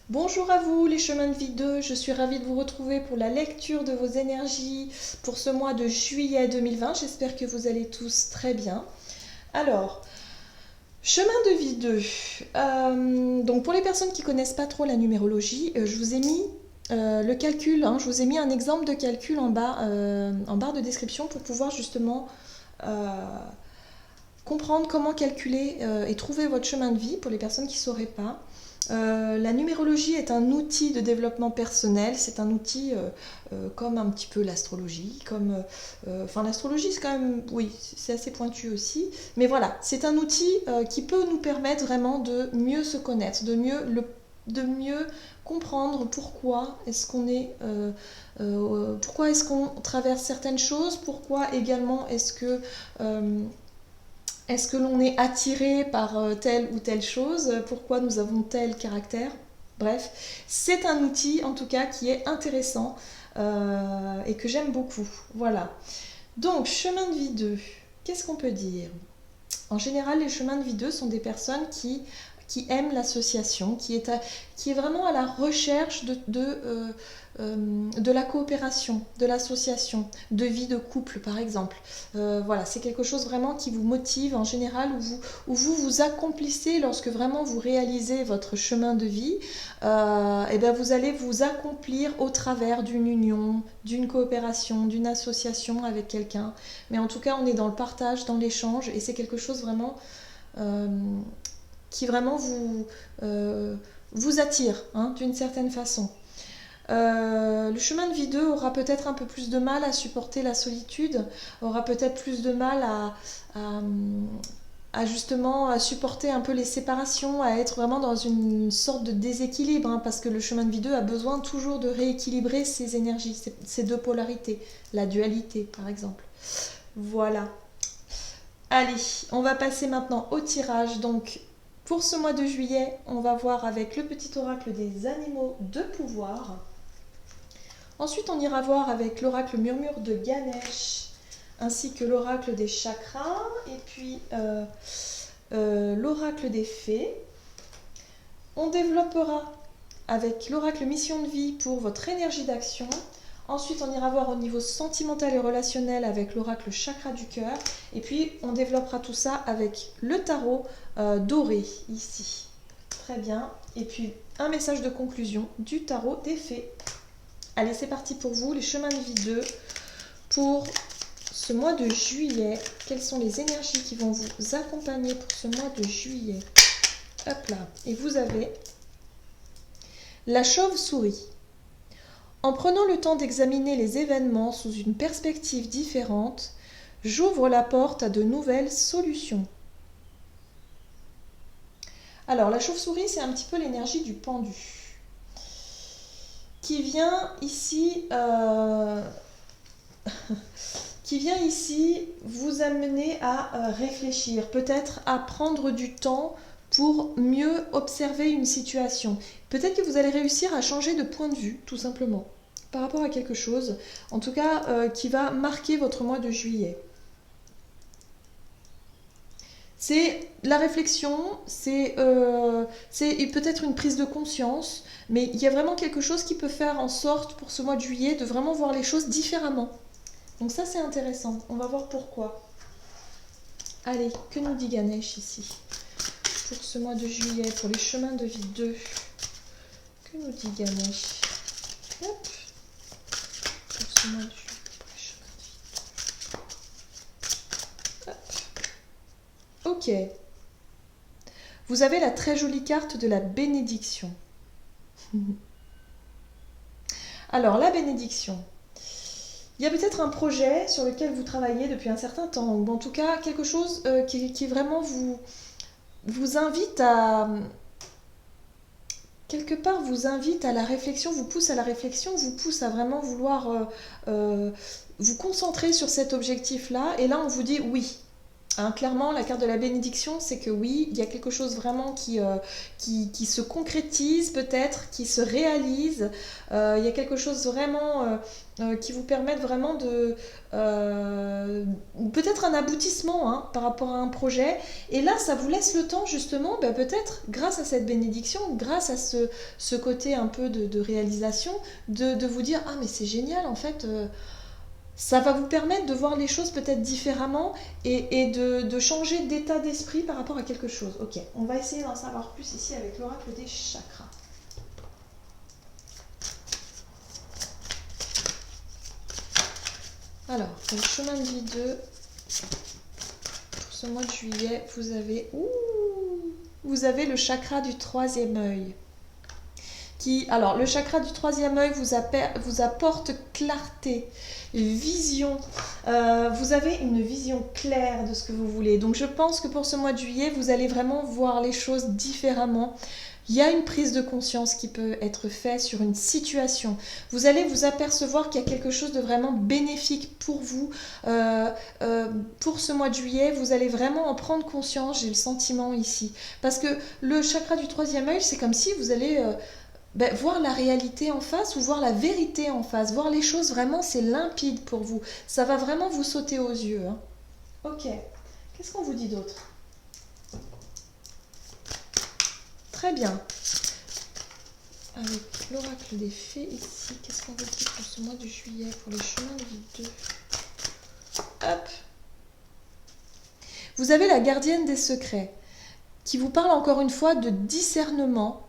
Bonjour à vous les chemins de vie 2, je suis ravie de vous retrouver pour la lecture de vos énergies pour ce mois de juillet 2020. J'espère que vous allez tous très bien. Alors, chemin de vie 2. Donc pour les personnes qui ne connaissent pas trop la numérologie, je vous ai mis le calcul, je vous ai mis un exemple de calcul en bas, en barre de description pour pouvoir justement euh, comprendre comment calculer et trouver votre chemin de vie pour les personnes qui ne sauraient pas. La numérologie est un outil de développement personnel, c'est un outil comme un petit peu l'astrologie, enfin l'astrologie c'est quand même, oui, c'est assez pointu aussi, mais voilà, c'est un outil qui peut nous permettre vraiment de mieux se connaître, de mieux comprendre pourquoi est-ce qu'on traverse certaines choses, pourquoi également est-ce que l'on est attiré par telle ou telle chose? Pourquoi nous avons tel caractère? Bref, c'est un outil en tout cas qui est intéressant et que j'aime beaucoup. Voilà. Donc, chemin de vie 2, qu'est-ce qu'on peut dire? En général, les chemins de vie 2 sont des personnes qui aiment l'association, qui est vraiment à la recherche de la coopération, de l'association, de vie de couple par exemple. Voilà, c'est quelque chose vraiment qui vous motive en général, où vous vous accomplissez lorsque vraiment vous réalisez votre chemin de vie. Et bien vous allez vous accomplir au travers d'une union, d'une coopération, d'une association avec quelqu'un. Mais en tout cas, on est dans le partage, dans l'échange, et c'est quelque chose vraiment euh, qui vraiment vous attire d'une certaine façon. Le chemin de vie 2 aura peut-être un peu plus de mal à supporter la solitude, aura peut-être plus de mal à, justement à supporter un peu les séparations, à être vraiment dans une sorte de déséquilibre, parce que le chemin de vie 2 a besoin toujours de rééquilibrer ses énergies, ses deux polarités, la dualité par exemple. Voilà. Allez, on va passer maintenant au tirage. Donc, pour ce mois de juillet, on va voir avec le petit oracle des animaux de pouvoir. Ensuite, on ira voir avec l'oracle murmure de Ganesh, ainsi que l'oracle des chakras, et puis l'oracle des fées. On développera avec l'oracle mission de vie pour votre énergie d'action. Ensuite, on ira voir au niveau sentimental et relationnel avec l'oracle chakra du cœur. Et puis, on développera tout ça avec le tarot doré, ici. Très bien. Et puis, un message de conclusion du tarot des fées. Allez, c'est parti pour vous, les chemins de vie 2 pour ce mois de juillet. Quelles sont les énergies qui vont vous accompagner pour ce mois de juillet? Hop là. Et vous avez la chauve-souris. En prenant le temps d'examiner les événements sous une perspective différente, j'ouvre la porte à de nouvelles solutions. Alors, la chauve-souris, c'est un petit peu l'énergie du pendu, qui vient ici, vous amener à réfléchir, peut-être à prendre du temps pour mieux observer une situation. Peut-être que vous allez réussir à changer de point de vue, tout simplement, par rapport à quelque chose, en tout cas qui va marquer votre mois de juillet. C'est la réflexion, c'est peut-être une prise de conscience, mais il y a vraiment quelque chose qui peut faire en sorte pour ce mois de juillet de vraiment voir les choses différemment. Donc ça c'est intéressant, on va voir pourquoi. Allez, que nous dit Ganesh ici pour ce mois de juillet, pour les chemins de vie 2? Que nous dit Ganesh? Hop, pour ce mois de juillet, pour les chemins de vie. Hop. Ok. Vous avez la très jolie carte de la bénédiction. Alors, la bénédiction. Il y a peut-être un projet sur lequel vous travaillez depuis un certain temps, ou en tout cas quelque chose qui vraiment vous invite à... Quelque part vous invite à la réflexion, vous pousse à la réflexion, vous pousse à vraiment vouloir vous concentrer sur cet objectif-là. Et là, on vous dit oui. Hein, clairement, la carte de la bénédiction, c'est que oui, il y a quelque chose vraiment qui se concrétise peut-être, qui se réalise. Il y a quelque chose vraiment qui vous permette vraiment de... peut-être un aboutissement hein, par rapport à un projet. Et là, ça vous laisse le temps justement, ben, peut-être grâce à cette bénédiction, grâce à ce côté un peu de réalisation, de vous dire, ah mais c'est génial en fait. Ça va vous permettre de voir les choses peut-être différemment et de changer d'état d'esprit par rapport à quelque chose. Ok, on va essayer d'en savoir plus ici avec l'oracle des chakras. Alors, pour le chemin de vie 2, pour ce mois de juillet, vous avez le chakra du troisième œil. Alors, le chakra du troisième œil vous apporte clarté, vision. Vous avez une vision claire de ce que vous voulez. Donc, je pense que pour ce mois de juillet, vous allez vraiment voir les choses différemment. Il y a une prise de conscience qui peut être faite sur une situation. Vous allez vous apercevoir qu'il y a quelque chose de vraiment bénéfique pour vous. Pour ce mois de juillet, vous allez vraiment en prendre conscience, j'ai le sentiment ici. Parce que le chakra du troisième œil, c'est comme si vous allez... voir la réalité en face ou voir la vérité en face, voir les choses vraiment, c'est limpide pour vous. Ça va vraiment vous sauter aux yeux. Hein. Ok, qu'est-ce qu'on vous dit d'autre? Très bien. Avec l'oracle des fées ici, qu'est-ce qu'on vous dit pour ce mois de juillet, pour les chemins de vie 2? Hop. Vous avez la gardienne des secrets, qui vous parle encore une fois de discernement.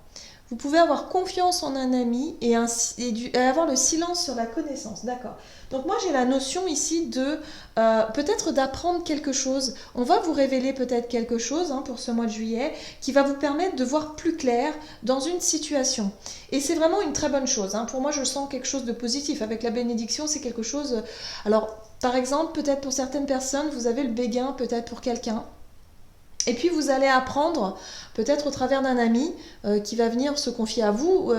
Vous pouvez avoir confiance en un ami et avoir le silence sur la connaissance. D'accord. Donc moi j'ai la notion ici de peut-être d'apprendre quelque chose. On va vous révéler peut-être quelque chose hein, pour ce mois de juillet qui va vous permettre de voir plus clair dans une situation. Et c'est vraiment une très bonne chose. Hein. Pour moi je sens quelque chose de positif. Avec la bénédiction c'est quelque chose... Alors par exemple peut-être pour certaines personnes vous avez le béguin peut-être pour quelqu'un. Et puis vous allez apprendre, peut-être au travers d'un ami qui va venir se confier à vous,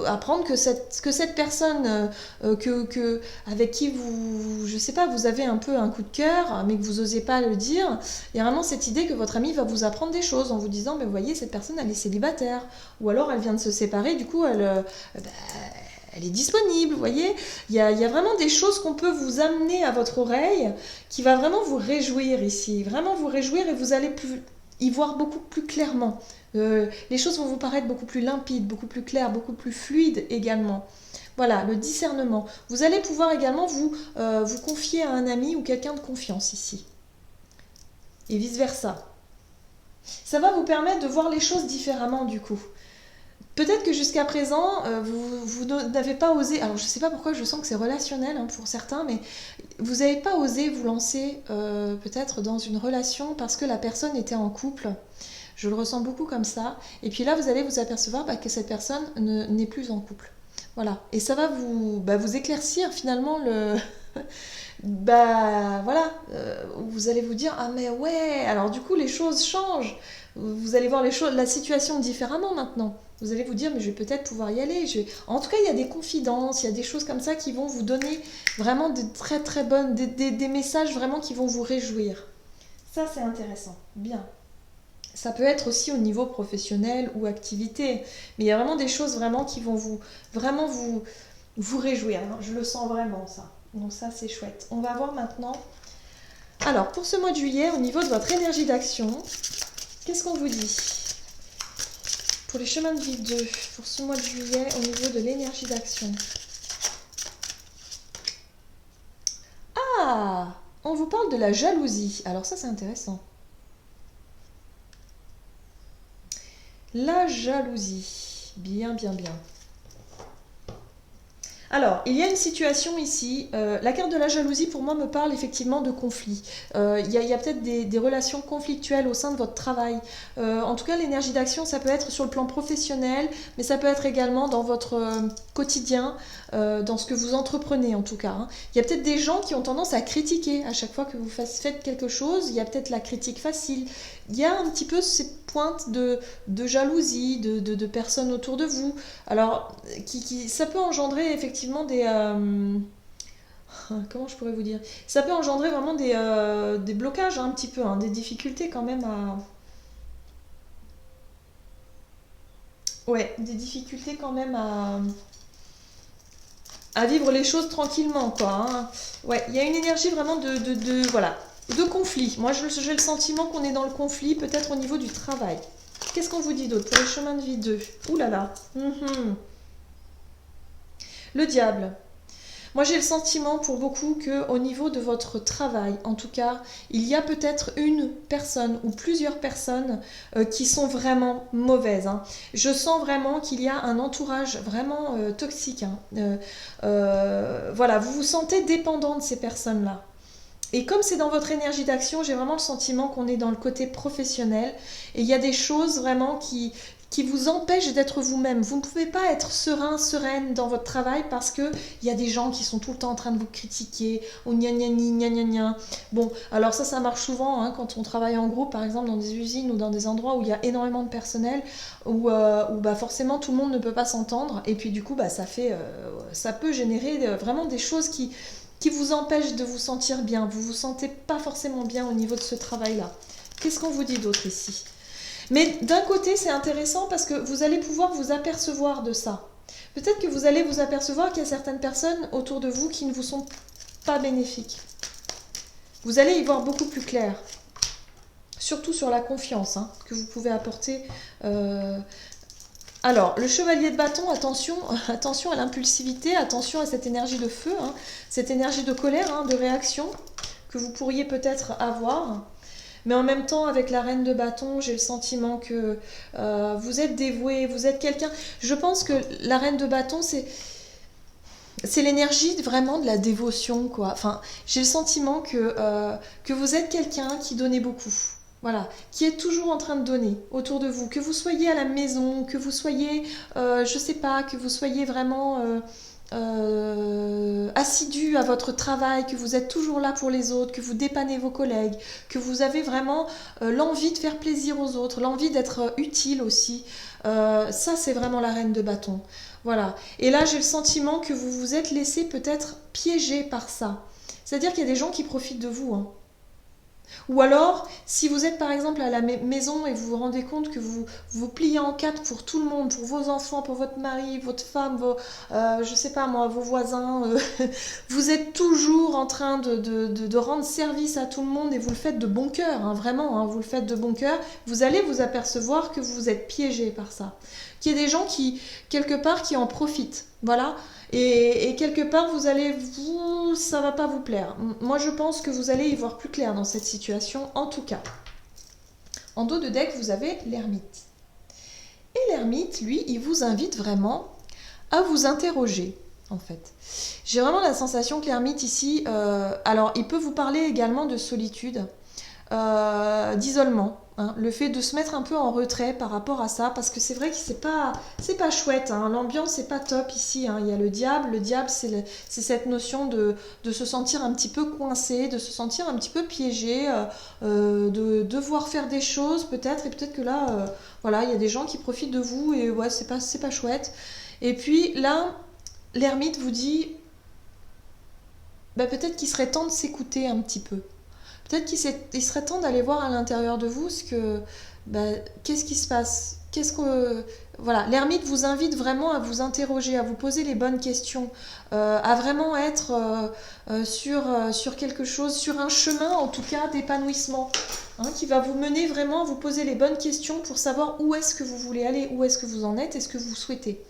apprendre que cette personne avec qui vous, je sais pas, vous avez un peu un coup de cœur, mais que vous n'osez pas le dire, il y a vraiment cette idée que votre ami va vous apprendre des choses en vous disant, mais vous voyez, cette personne, elle est célibataire, ou alors elle vient de se séparer, du coup, elle est disponible, vous voyez. Il y a vraiment des choses qu'on peut vous amener à votre oreille qui va vraiment vous réjouir ici, vraiment vous réjouir et vous allez y voir beaucoup plus clairement. Les choses vont vous paraître beaucoup plus limpides, beaucoup plus claires, beaucoup plus fluides également. Voilà, le discernement. Vous allez pouvoir également vous confier à un ami ou quelqu'un de confiance ici. Et vice-versa. Ça va vous permettre de voir les choses différemment du coup. Peut-être que jusqu'à présent, vous n'avez pas osé, alors je ne sais pas pourquoi je sens que c'est relationnel hein, pour certains, mais vous n'avez pas osé vous lancer peut-être dans une relation parce que la personne était en couple. Je le ressens beaucoup comme ça. Et puis là, vous allez vous apercevoir que cette personne n'est plus en couple. Voilà. Et ça va vous éclaircir finalement le... voilà. Vous allez vous dire, ah mais ouais, alors du coup les choses changent. Vous allez voir la situation différemment maintenant. Vous allez vous dire, mais je vais peut-être pouvoir y aller. En tout cas, il y a des confidences, il y a des choses comme ça qui vont vous donner vraiment de très très bonnes, des messages vraiment qui vont vous réjouir. Ça, c'est intéressant. Bien. Ça peut être aussi au niveau professionnel ou activité. Mais il y a vraiment des choses vraiment qui vont vous réjouir. Je le sens vraiment, ça. Donc ça, c'est chouette. On va voir maintenant. Alors, pour ce mois de juillet, au niveau de votre énergie d'action, qu'est-ce qu'on vous dit ? Pour les chemins de vie 2, pour ce mois de juillet, au niveau de l'énergie d'action. Ah, on vous parle de la jalousie. Alors ça, c'est intéressant. La jalousie. Bien, bien, bien. Alors, il y a une situation ici, la carte de la jalousie pour moi me parle effectivement de conflit. Il y a peut-être des relations conflictuelles au sein de votre travail. En tout cas, l'énergie d'action, ça peut être sur le plan professionnel, mais ça peut être également dans votre quotidien, dans ce que vous entreprenez en tout cas. Hein. Il y a peut-être des gens qui ont tendance à critiquer à chaque fois que vous faites quelque chose. Il y a peut-être la critique facile. Il y a un petit peu cette pointe de jalousie, de personnes autour de vous. Alors, ça peut engendrer effectivement des... comment je pourrais vous dire? Ça peut engendrer vraiment des blocages, hein, un petit peu, hein, des difficultés quand même à... Ouais, des difficultés quand même à vivre les choses tranquillement, quoi, hein. Ouais, il y a une énergie vraiment voilà, de conflit. Moi, j'ai le sentiment qu'on est dans le conflit, peut-être au niveau du travail. Qu'est-ce qu'on vous dit d'autre pour les chemins de vie 2? Ouh là là. Le diable. Moi, j'ai le sentiment pour beaucoup que au niveau de votre travail, en tout cas, il y a peut-être une personne ou plusieurs personnes qui sont vraiment mauvaises, hein. Je sens vraiment qu'il y a un entourage vraiment toxique, hein. Voilà, vous vous sentez dépendant de ces personnes-là. Et comme c'est dans votre énergie d'action, j'ai vraiment le sentiment qu'on est dans le côté professionnel. Et il y a des choses vraiment qui vous empêchent d'être vous-même. Vous ne pouvez pas être serein, sereine dans votre travail parce qu'il y a des gens qui sont tout le temps en train de vous critiquer, ou gna gna gna gna gna. Bon, alors ça marche souvent, hein, quand on travaille en groupe, par exemple dans des usines ou dans des endroits où il y a énormément de personnel, où bah, forcément tout le monde ne peut pas s'entendre. Et puis du coup, bah, ça peut générer vraiment des choses qui vous empêche de vous sentir bien. Vous vous sentez pas forcément bien au niveau de ce travail-là. Qu'est-ce qu'on vous dit d'autre ici? Mais d'un côté, c'est intéressant parce que vous allez pouvoir vous apercevoir de ça. Peut-être que vous allez vous apercevoir qu'il y a certaines personnes autour de vous qui ne vous sont pas bénéfiques. Vous allez y voir beaucoup plus clair. Surtout sur la confiance, hein, que vous pouvez apporter. Alors, le chevalier de bâton, attention, attention à l'impulsivité, attention à cette énergie de feu, hein, cette énergie de colère, hein, de réaction que vous pourriez peut-être avoir. Mais en même temps, avec la reine de bâton, j'ai le sentiment que vous êtes dévoué, vous êtes quelqu'un... Je pense que la reine de bâton, c'est l'énergie vraiment de la dévotion, quoi. Enfin, j'ai le sentiment que vous êtes quelqu'un qui donnait beaucoup. Voilà, qui est toujours en train de donner autour de vous. Que vous soyez à la maison, que vous soyez, je sais pas, que vous soyez vraiment assidu à votre travail, que vous êtes toujours là pour les autres, que vous dépannez vos collègues, que vous avez vraiment l'envie de faire plaisir aux autres, l'envie d'être utile aussi. Ça, c'est vraiment la reine de bâton. Voilà. Et là, j'ai le sentiment que vous vous êtes laissé peut-être piéger par ça. C'est-à-dire qu'il y a des gens qui profitent de vous, hein. Ou alors, si vous êtes par exemple à la maison et vous vous rendez compte que vous vous pliez en quatre pour tout le monde, pour vos enfants, pour votre mari, votre femme, je sais pas moi, vos voisins, vous êtes toujours en train de rendre service à tout le monde et vous le faites de bon cœur, hein, vraiment, hein, vous le faites de bon cœur, vous allez vous apercevoir que vous êtes piégé par ça. Qu'il y a des gens qui, quelque part, qui en profitent. Voilà. Et quelque part, ça va pas vous plaire. Moi, je pense que vous allez y voir plus clair dans cette situation, en tout cas. En dos de deck, vous avez l'ermite. Et l'ermite, lui, il vous invite vraiment à vous interroger, en fait. J'ai vraiment la sensation que l'ermite ici, alors, il peut vous parler également de solitude, d'isolement. Hein, le fait de se mettre un peu en retrait par rapport à ça, parce que c'est vrai que c'est pas chouette, hein, l'ambiance n'est pas top ici, hein. Il y a le diable c'est cette notion de se sentir un petit peu coincé, de se sentir un petit peu piégé, de devoir faire des choses peut-être, et peut-être que là, voilà, il y a des gens qui profitent de vous, et ouais, c'est pas chouette. Et puis là, l'ermite vous dit, bah, peut-être qu'il serait temps de s'écouter un petit peu. Peut-être qu'il serait temps d'aller voir à l'intérieur de vous qu'est-ce qui se passe. Voilà, l'ermite vous invite vraiment à vous interroger, à vous poser les bonnes questions, à vraiment être sur quelque chose, sur un chemin en tout cas d'épanouissement, hein, qui va vous mener vraiment à vous poser les bonnes questions pour savoir où est-ce que vous voulez aller, où est-ce que vous en êtes et ce que vous souhaitez.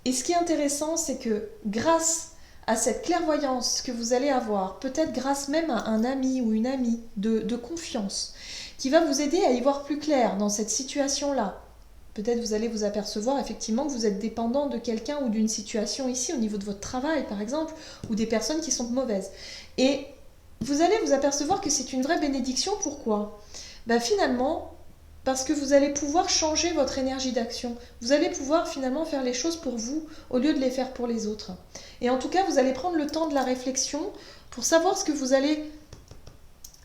Et ce qui est intéressant, c'est que grâce à cette clairvoyance que vous allez avoir, peut-être grâce même à un ami ou une amie de confiance, qui va vous aider à y voir plus clair dans cette situation-là. Peut-être vous allez vous apercevoir effectivement que vous êtes dépendant de quelqu'un ou d'une situation ici au niveau de votre travail par exemple, ou des personnes qui sont mauvaises. Et vous allez vous apercevoir que c'est une vraie bénédiction. Pourquoi ? Finalement, parce que vous allez pouvoir changer votre énergie d'action. Vous allez pouvoir finalement faire les choses pour vous au lieu de les faire pour les autres. Et en tout cas, vous allez prendre le temps de la réflexion pour savoir ce que vous allez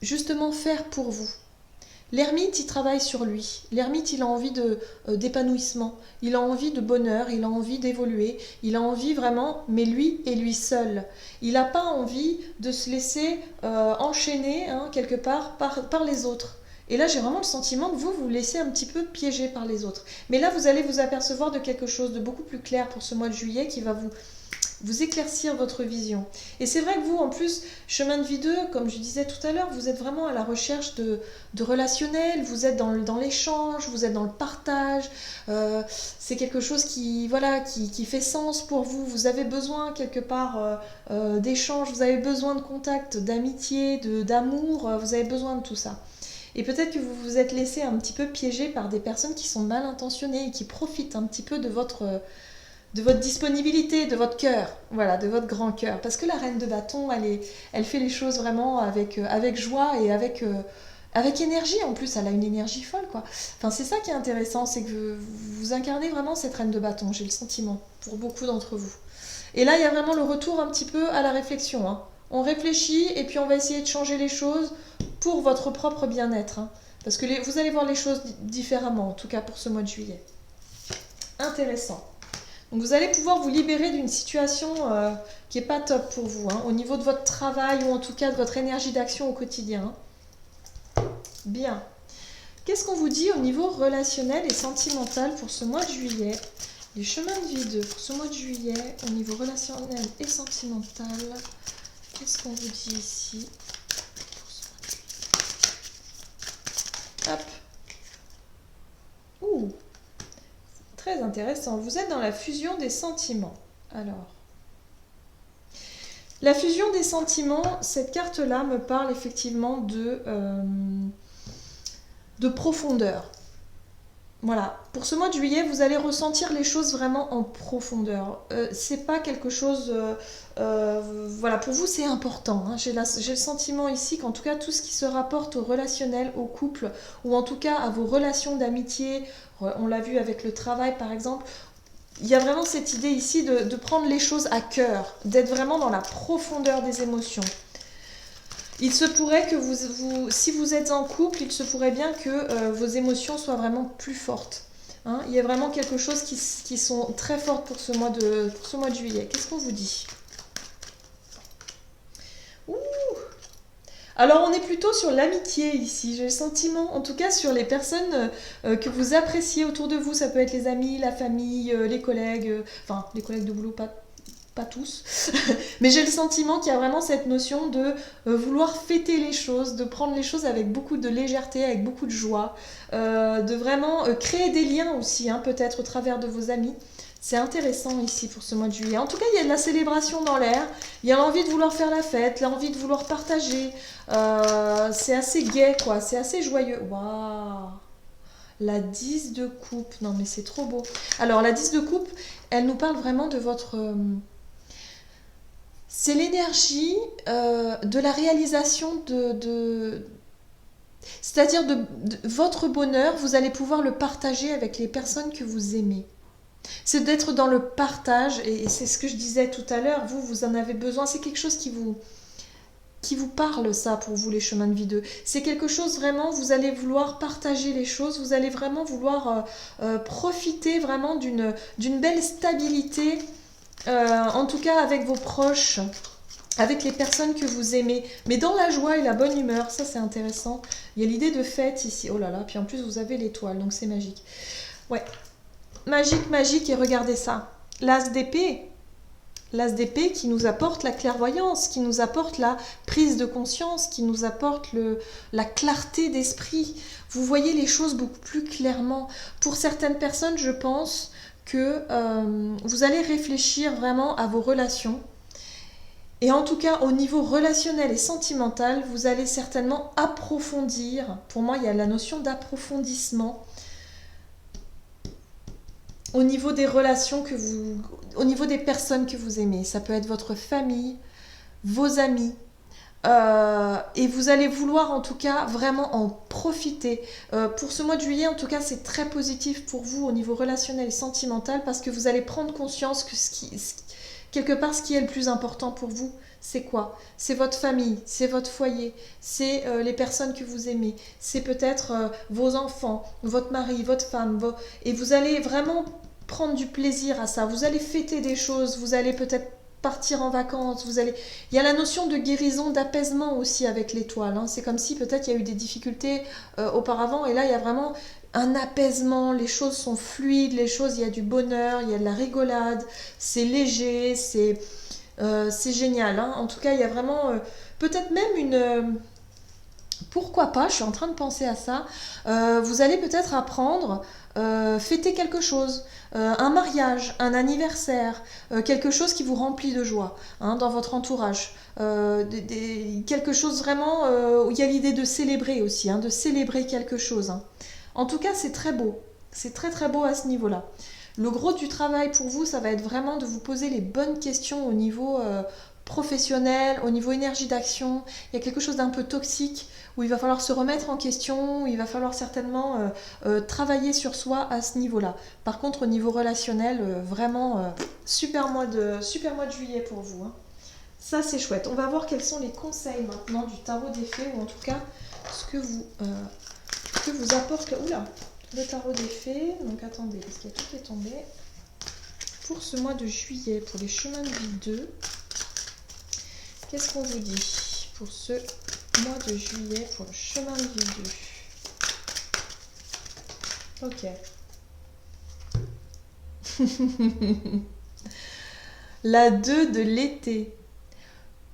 justement faire pour vous. L'ermite, il travaille sur lui. L'ermite, il a envie d'épanouissement, il a envie de bonheur, il a envie d'évoluer, il a envie vraiment, mais lui et lui seul. Il n'a pas envie de se laisser enchaîner hein, quelque part par les autres. Et là, j'ai vraiment le sentiment que vous vous laissez un petit peu piéger par les autres. Mais là, vous allez vous apercevoir de quelque chose de beaucoup plus clair pour ce mois de juillet qui va vous éclaircir votre vision. Et c'est vrai que vous, en plus, chemin de vie 2, comme je disais tout à l'heure, vous êtes vraiment à la recherche de relationnel, vous êtes dans l'échange, vous êtes dans le partage, c'est quelque chose voilà, qui fait sens pour vous, vous avez besoin quelque part d'échange, vous avez besoin de contact, d'amitié, d'amour, vous avez besoin de tout ça. Et peut-être que vous vous êtes laissé un petit peu piéger par des personnes qui sont mal intentionnées et qui profitent un petit peu de votre disponibilité, de votre cœur, voilà, de votre grand cœur. Parce que la reine de bâton, elle fait les choses vraiment avec joie et avec énergie. En plus, elle a une énergie folle, quoi. Enfin, c'est ça qui est intéressant, c'est que vous incarnez vraiment cette reine de bâton, j'ai le sentiment, pour beaucoup d'entre vous. Et là, il y a vraiment le retour un petit peu à la réflexion, hein. On réfléchit et puis on va essayer de changer les choses pour votre propre bien-être, hein. Parce que vous allez voir les choses différemment, en tout cas pour ce mois de juillet. Intéressant. Donc vous allez pouvoir vous libérer d'une situation qui n'est pas top pour vous, hein, au niveau de votre travail ou en tout cas de votre énergie d'action au quotidien. Bien. Qu'est-ce qu'on vous dit au niveau relationnel et sentimental pour ce mois de juillet? Les chemins de vie 2 pour ce mois de juillet au niveau relationnel et sentimental. Qu'est-ce qu'on vous dit ici pour ce mois de juillet? Hop. Ouh. Très intéressant. Vous êtes dans la fusion des sentiments. Alors, la fusion des sentiments, cette carte-là me parle effectivement de profondeur. Voilà. Pour ce mois de juillet, vous allez ressentir les choses vraiment en profondeur. C'est pas quelque chose... voilà, pour vous, c'est important, hein. J'ai le sentiment ici qu'en tout cas, tout ce qui se rapporte au relationnel, au couple, ou en tout cas à vos relations d'amitié, on l'a vu avec le travail par exemple, il y a vraiment cette idée ici de prendre les choses à cœur, d'être vraiment dans la profondeur des émotions. Il se pourrait que si vous êtes en couple, il se pourrait bien que vos émotions soient vraiment plus fortes. Hein, il y a vraiment quelque chose qui sont très fortes pour ce mois de juillet. Qu'est-ce qu'on vous dit? Ouh. Alors on est plutôt sur l'amitié ici, j'ai le sentiment, en tout cas sur les personnes que vous appréciez autour de vous, ça peut être les amis, la famille, les collègues, enfin les collègues de boulot, pas tous, mais j'ai le sentiment qu'il y a vraiment cette notion de vouloir fêter les choses, de prendre les choses avec beaucoup de légèreté, avec beaucoup de joie, de vraiment créer des liens aussi, hein, peut-être au travers de vos amis. C'est intéressant ici pour ce mois de juillet. En tout cas, il y a de la célébration dans l'air. Il y a l'envie de vouloir faire la fête, l'envie de vouloir partager. C'est assez gai, quoi. C'est assez joyeux. Waouh! La 10 de coupe. Non, mais c'est trop beau. Alors, la 10 de coupe, elle nous parle vraiment de votre... C'est l'énergie de la réalisation c'est-à-dire de votre bonheur, vous allez pouvoir le partager avec les personnes que vous aimez. C'est d'être dans le partage, et c'est ce que je disais tout à l'heure, vous en avez besoin, c'est quelque chose qui vous parle, ça, pour vous, les chemins de vie 2. C'est quelque chose vraiment, vous allez vouloir partager les choses, vous allez vraiment vouloir profiter vraiment d'une belle stabilité, en tout cas avec vos proches, avec les personnes que vous aimez, mais dans la joie et la bonne humeur, ça c'est intéressant. Il y a l'idée de fête ici, oh là là, puis en plus vous avez l'étoile, donc c'est magique. Ouais. Magique, magique, et regardez ça. L'as d'épée. L'as d'épée qui nous apporte la clairvoyance, qui nous apporte la prise de conscience, qui nous apporte la clarté d'esprit. Vous voyez les choses beaucoup plus clairement. Pour certaines personnes, je pense que vous allez réfléchir vraiment à vos relations. Et en tout cas, au niveau relationnel et sentimental, vous allez certainement approfondir. Pour moi, il y a la notion d'approfondissement. Au niveau des relations au niveau des personnes que vous aimez, ça peut être votre famille, vos amis, et vous allez vouloir en tout cas vraiment en profiter. Pour ce mois de juillet, en tout cas, c'est très positif pour vous au niveau relationnel et sentimental parce que vous allez prendre conscience que quelque part, ce qui est le plus important pour vous, c'est quoi? C'est votre famille, c'est votre foyer, c'est les personnes que vous aimez, c'est peut-être vos enfants, votre mari, votre femme, et vous allez vraiment prendre du plaisir à ça. Vous allez fêter des choses, vous allez peut-être partir en vacances, vous allez... Il y a la notion de guérison, d'apaisement aussi avec l'étoile. Hein. C'est comme si peut-être il y a eu des difficultés auparavant, et là il y a vraiment un apaisement, les choses sont fluides, les choses, il y a du bonheur, il y a de la rigolade, c'est léger, c'est génial. Hein. En tout cas, il y a vraiment peut-être même une... pourquoi pas, je suis en train de penser à ça. Vous allez peut-être apprendre, fêter quelque chose, un mariage, un anniversaire, quelque chose qui vous remplit de joie hein, dans votre entourage. Quelque chose vraiment où il y a l'idée de célébrer aussi, hein, de célébrer quelque chose. Hein. En tout cas, c'est très beau. C'est très très beau à ce niveau-là. Le gros du travail pour vous, ça va être vraiment de vous poser les bonnes questions au niveau professionnel, au niveau énergie d'action. Il y a quelque chose d'un peu toxique où il va falloir se remettre en question, où il va falloir certainement travailler sur soi à ce niveau-là. Par contre, au niveau relationnel, vraiment super mois de juillet pour vous. Hein. Ça, c'est chouette. On va voir quels sont les conseils maintenant du tarot des fées, ou en tout cas ce que vous apporte le tarot des fées. Donc attendez, parce que tout est tombé. Pour ce mois de juillet, pour les chemins de vie 2, qu'est-ce qu'on vous dit pour ce mois de juillet, pour le chemin de vie 2? Ok. La 2 de l'été.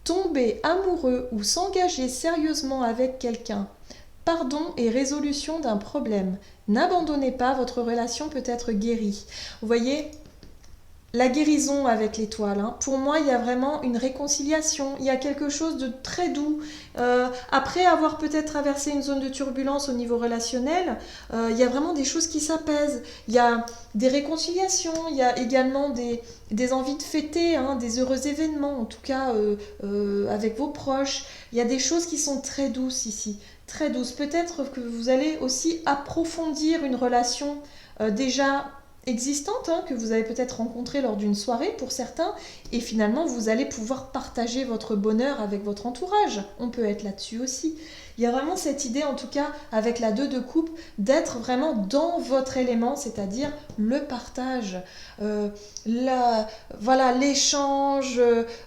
Tomber amoureux ou s'engager sérieusement avec quelqu'un. Pardon et résolution d'un problème. N'abandonnez pas, votre relation peut être guérie. Vous voyez, la guérison avec l'étoile. Hein. Pour moi, il y a vraiment une réconciliation. Il y a quelque chose de très doux. Après avoir peut-être traversé une zone de turbulence au niveau relationnel, il y a vraiment des choses qui s'apaisent. Il y a des réconciliations. Il y a également des envies de fêter, hein, des heureux événements, en tout cas avec vos proches. Il y a des choses qui sont très douces ici. Très douces. Peut-être que vous allez aussi approfondir une relation déjà existante hein, que vous avez peut-être rencontrée lors d'une soirée pour certains et finalement vous allez pouvoir partager votre bonheur avec votre entourage. On peut être là-dessus aussi. Il y a vraiment cette idée en tout cas avec la 2 de coupe d'être vraiment dans votre élément, c'est-à-dire le partage, voilà, l'échange,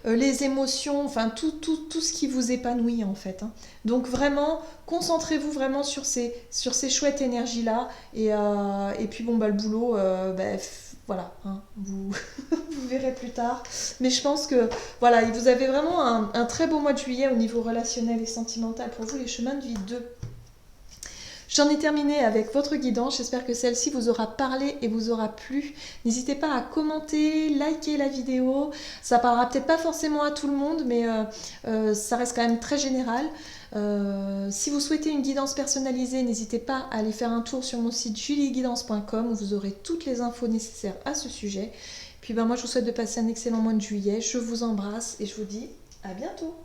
les émotions, enfin tout ce qui vous épanouit en fait. Hein. Donc vraiment, concentrez-vous vraiment sur ces chouettes énergies-là et puis bon bah le boulot, voilà, hein, vous verrez plus tard. Mais je pense que voilà, vous avez vraiment un très beau mois de juillet au niveau relationnel et sentimental pour vous, les chemins de vie 2. J'en ai terminé avec votre guidance, j'espère que celle-ci vous aura parlé et vous aura plu. N'hésitez pas à commenter, liker la vidéo, ça parlera peut-être pas forcément à tout le monde, mais ça reste quand même très général. Si vous souhaitez une guidance personnalisée, n'hésitez pas à aller faire un tour sur mon site julieguidance.com où vous aurez toutes les infos nécessaires à ce sujet. Puis moi je vous souhaite de passer un excellent mois de juillet, je vous embrasse et je vous dis à bientôt.